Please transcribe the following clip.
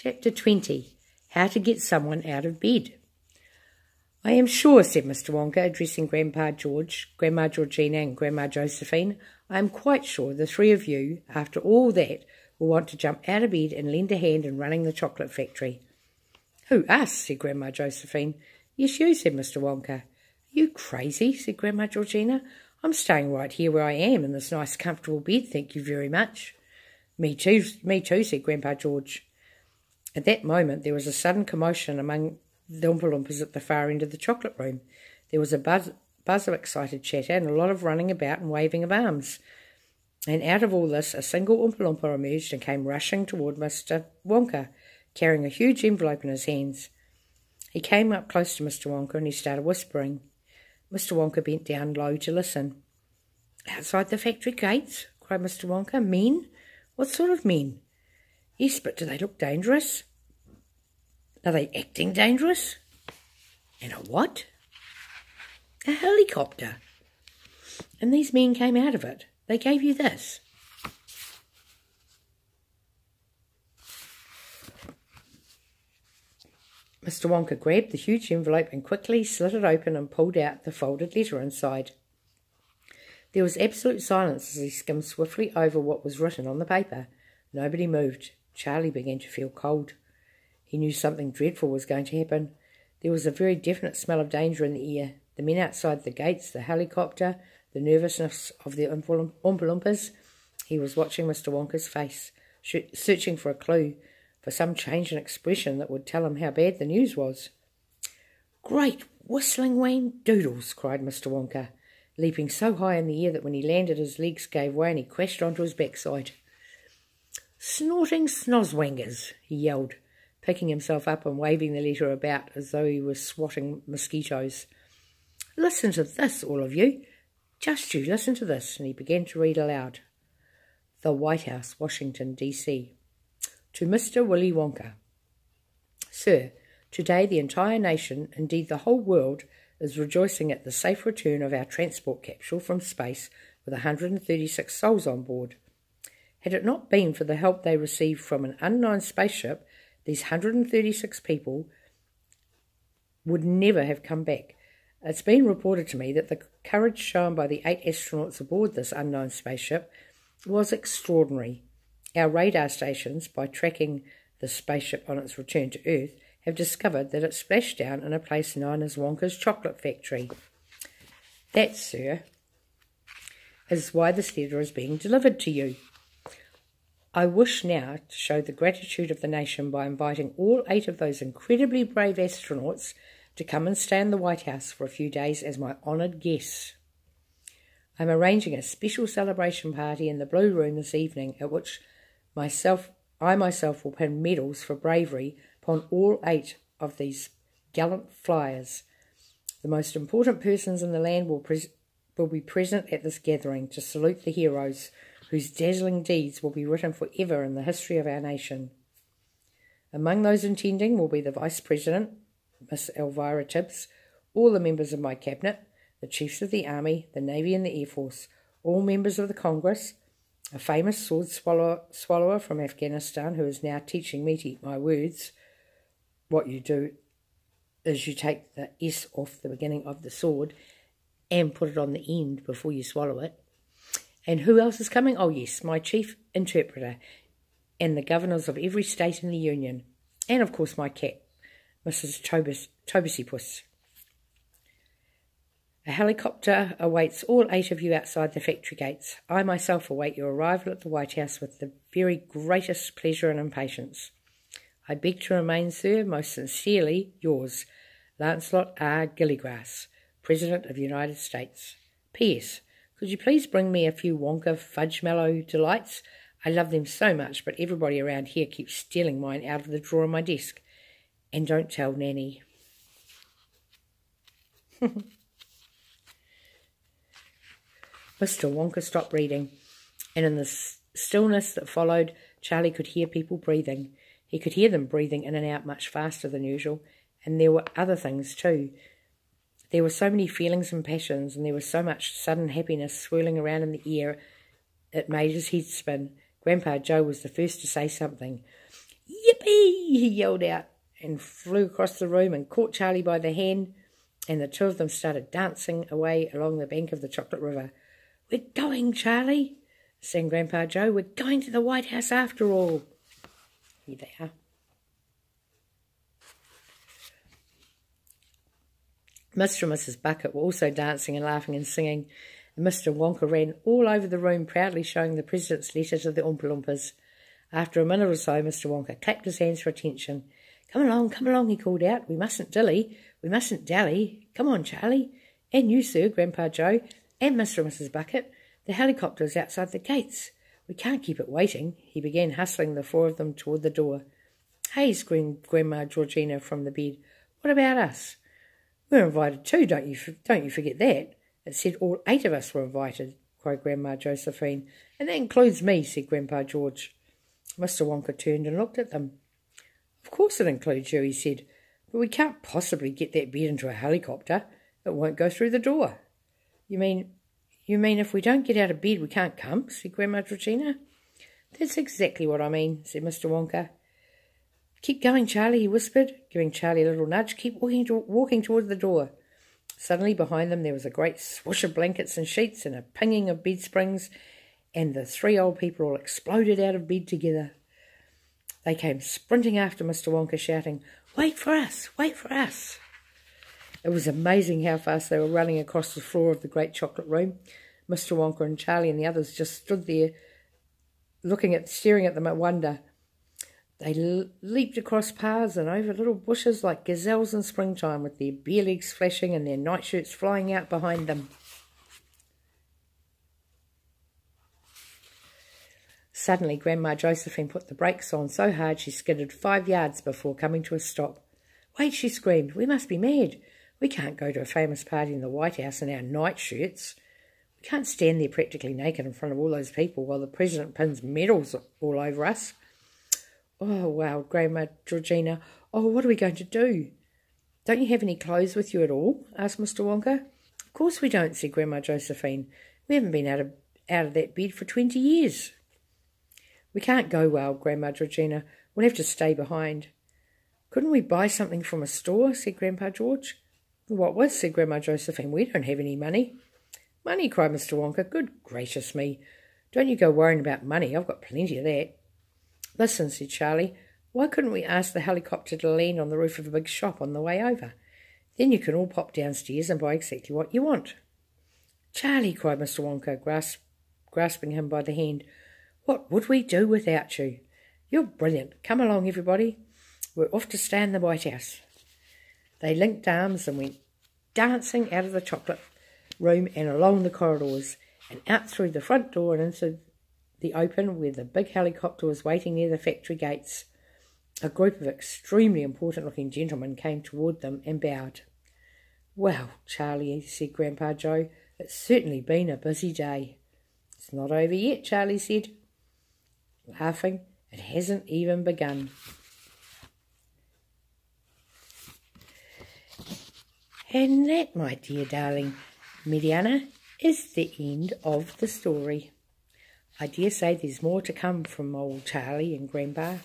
Chapter 20. How to Get Someone Out of Bed. "I am sure," said Mr. Wonka, addressing Grandpa George, Grandma Georgina and Grandma Josephine, "I am quite sure the three of you, after all that, will want to jump out of bed and lend a hand in running the chocolate factory." "Who, us?" said Grandma Josephine. "Yes, you," said Mr. Wonka. "Are you crazy?" said Grandma Georgina. "I'm staying right here where I am in this nice comfortable bed, thank you very much." Me too, said Grandpa George. At that moment there was a sudden commotion among the Oompa Loompas at the far end of the chocolate room. There was a buzz of excited chatter and a lot of running about and waving of arms. And out of all this, a single Oompa Loompa emerged and came rushing toward Mr. Wonka, carrying a huge envelope in his hands. He came up close to Mr. Wonka and he started whispering. Mr. Wonka bent down low to listen. "Outside the factory gates?" cried Mr. Wonka. "Men? What sort of men?" "Yes, but do they look dangerous?" "Are they acting dangerous?" "And a what?" "A helicopter. And these men came out of it. They gave you this." Mr. Wonka grabbed the huge envelope and quickly slit it open and pulled out the folded letter inside. There was absolute silence as he skimmed swiftly over what was written on the paper. Nobody moved. Charlie began to feel cold. He knew something dreadful was going to happen. There was a very definite smell of danger in the air. The men outside the gates, the helicopter, the nervousness of the Oompa Loompas. He was watching Mr. Wonka's face, searching for a clue, for some change in expression that would tell him how bad the news was. "Great whistling wang doodles!" cried Mr. Wonka, leaping so high in the air that when he landed his legs gave way and he crashed onto his backside. "Snorting snoswangers!" he yelled, picking himself up and waving the letter about as though he was swatting mosquitoes. "Listen to this, all of you. Just you listen to this," and he began to read aloud. "The White House, Washington, D.C. To Mr. Willy Wonka. Sir, today the entire nation, indeed the whole world, is rejoicing at the safe return of our transport capsule from space with 136 souls on board. Had it not been for the help they received from an unknown spaceship, these 136 people would never have come back. It's been reported to me that the courage shown by the 8 astronauts aboard this unknown spaceship was extraordinary. Our radar stations, by tracking the spaceship on its return to Earth, have discovered that it splashed down in a place known as Wonka's Chocolate Factory. That, sir, is why this letter is being delivered to you. I wish now to show the gratitude of the nation by inviting all 8 of those incredibly brave astronauts to come and stay in the White House for a few days as my honoured guests. I'm arranging a special celebration party in the Blue Room this evening at which I myself will pin medals for bravery upon all 8 of these gallant flyers. The most important persons in the land will be present at this gathering to salute the heroes whose dazzling deeds will be written forever in the history of our nation. Among those attending will be the Vice President, Miss Elvira Tibbs, all the members of my cabinet, the chiefs of the Army, the Navy and the Air Force, all members of the Congress, a famous sword swallower from Afghanistan who is now teaching me to eat my words. What you do is you take the S off the beginning of the sword and put it on the end before you swallow it. And who else is coming? Oh yes, my chief interpreter and the governors of every state in the Union. And of course my cat, Mrs. Tobusipus. A helicopter awaits all 8 of you outside the factory gates. I myself await your arrival at the White House with the very greatest pleasure and impatience. I beg to remain, sir, most sincerely yours, Lancelot R. Gilligrass, President of the United States. P.S. Could you please bring me a few Wonka Fudge Mallow Delights? I love them so much, but everybody around here keeps stealing mine out of the drawer of my desk. And don't tell Nanny. Mr. Wonka stopped reading, and in the stillness that followed, Charlie could hear people breathing. He could hear them breathing in and out much faster than usual, and there were other things too. There were so many feelings and passions, and there was so much sudden happiness swirling around in the air, it made his head spin. Grandpa Joe was the first to say something. "Yippee!" he yelled out, and flew across the room and caught Charlie by the hand, and the two of them started dancing away along the bank of the chocolate river. "We're going, Charlie," sang Grandpa Joe. "We're going to the White House after all." Here they are. Mr. and Mrs. Bucket were also dancing and laughing and singing, and Mr. Wonka ran all over the room proudly showing the President's letter to the Oompa Loompas. After a minute or so, Mr. Wonka clapped his hands for attention. Come along, he called out. "We mustn't dilly, we mustn't dally. Come on, Charlie. And you, sir, Grandpa Joe, and Mr. and Mrs. Bucket. The helicopter is outside the gates. We can't keep it waiting." He began hustling the four of them toward the door. "Hey," screamed Grandma Georgina from the bed. "What about us?" "We're invited too, don't you forget that." "It said all 8 of us were invited," cried Grandma Josephine. "And that includes me," said Grandpa George. Mr. Wonka turned and looked at them. "Of course it includes you," he said, "but we can't possibly get that bed into a helicopter. It won't go through the door." You mean if we don't get out of bed we can't come?" said Grandma Georgina. "That's exactly what I mean," said Mr. Wonka. "Keep going, Charlie," he whispered, giving Charlie a little nudge. "Keep walking toward the door." Suddenly behind them there was a great swoosh of blankets and sheets and a pinging of bed springs, and the 3 old people all exploded out of bed together. They came sprinting after Mr. Wonka, shouting, "Wait for us! Wait for us!" It was amazing how fast they were running across the floor of the great chocolate room. Mr. Wonka and Charlie and the others just stood there, staring at them in wonder. They leaped across paths and over little bushes like gazelles in springtime, with their bare legs flashing and their nightshirts flying out behind them. Suddenly, Grandma Josephine put the brakes on so hard she skidded 5 yards before coming to a stop. "Wait," she screamed. "We must be mad. We can't go to a famous party in the White House in our nightshirts. We can't stand there practically naked in front of all those people while the President pins medals all over us." "Oh," wailed Grandma Georgina. "Oh, what are we going to do?" "Don't you have any clothes with you at all?" asked Mr. Wonka. "Of course we don't," said Grandma Josephine. "We haven't been out of that bed for 20 years. "We can't go," wailed Grandma Georgina. "We'll have to stay behind." "Couldn't we buy something from a store?" said Grandpa George. "What with?" said Grandma Josephine. "We don't have any money." "Money?" cried Mr. Wonka. "Good gracious me. Don't you go worrying about money. I've got plenty of that." "Listen," said Charlie. "Why couldn't we ask the helicopter to land on the roof of a big shop on the way over? Then you can all pop downstairs and buy exactly what you want." "Charlie," cried Mr. Wonka, grasping him by the hand, "what would we do without you? You're brilliant. Come along, everybody. We're off to stay in the White House." They linked arms and went dancing out of the chocolate room and along the corridors and out through the front door and into the open where the big helicopter was waiting near the factory gates. A group of extremely important-looking gentlemen came toward them and bowed. "Well, Charlie," said Grandpa Joe, "it's certainly been a busy day." "It's not over yet," Charlie said, laughing. "It hasn't even begun." And that, my dear darling Mediana, is the end of the story. I dare say there's more to come from old Charlie and Grandpa.